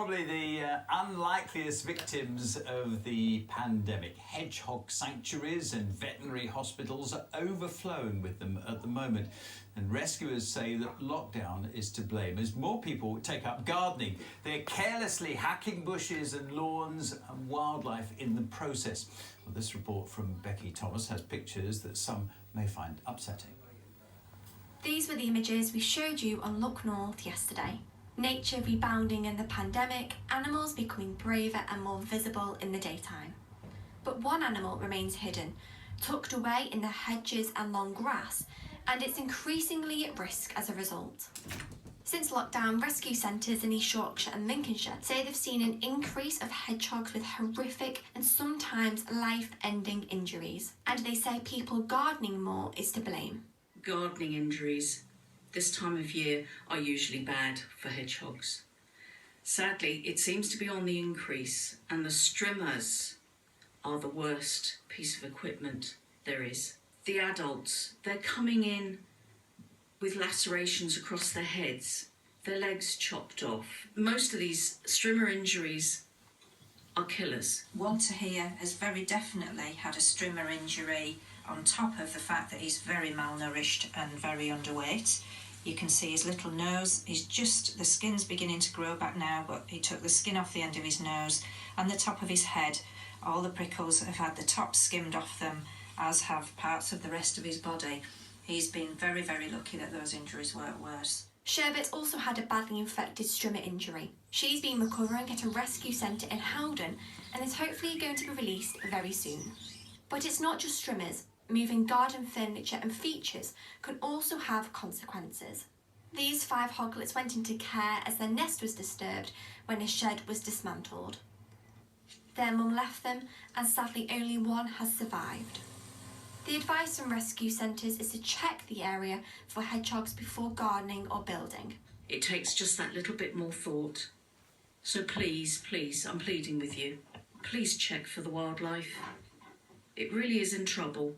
probably the unlikeliest victims of the pandemic. Hedgehog sanctuaries and veterinary hospitals are overflowing with them at the moment. And rescuers say that lockdown is to blame as more people take up gardening. They're carelessly hacking bushes and lawns and wildlife in the process. Well, this report from Becky Thomas has pictures that some may find upsetting. These were the images we showed you on Look North yesterday. Nature rebounding in the pandemic, animals becoming braver and more visible in the daytime. But one animal remains hidden, tucked away in the hedges and long grass, and it's increasingly at risk as a result. Since lockdown, rescue centres in East Yorkshire and Lincolnshire say they've seen an increase of hedgehogs with horrific and sometimes life-ending injuries. And they say people gardening more is to blame. Gardening injuries this time of year are usually bad for hedgehogs. Sadly, it seems to be on the increase, and the strimmers are the worst piece of equipment there is. The adults, they're coming in with lacerations across their heads, their legs chopped off. Most of these strimmer injuries are killers. Walter here has very definitely had a strimmer injury on top of the fact that he's very malnourished and very underweight. You can see his little nose, the skin's beginning to grow back now, but he took the skin off the end of his nose and the top of his head. All the prickles have had the top skimmed off them, as have parts of the rest of his body. He's been very, very lucky that those injuries weren't worse. Sherbet also had a badly infected strimmer injury. She's been recovering at a rescue centre in Howden and is hopefully going to be released very soon. But it's not just strimmers. Moving garden furniture and features can also have consequences. These 5 hoglets went into care as their nest was disturbed when a shed was dismantled. Their mum left them, and sadly only one has survived. The advice from rescue centres is to check the area for hedgehogs before gardening or building. It takes just that little bit more thought. So please, I'm pleading with you. Please check for the wildlife. It really is in trouble.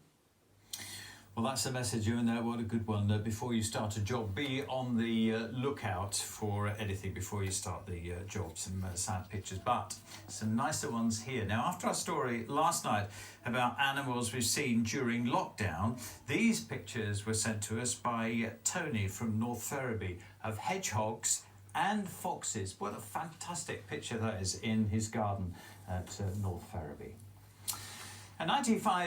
Well, that's the message, and what a good one. Before you start a job, be on the lookout for anything before you start the job. Some sad pictures, but some nicer ones here. Now, after our story last night about animals we've seen during lockdown, these pictures were sent to us by Tony from North Ferriby of hedgehogs and foxes. What a fantastic picture that is in his garden at North Ferriby. A 95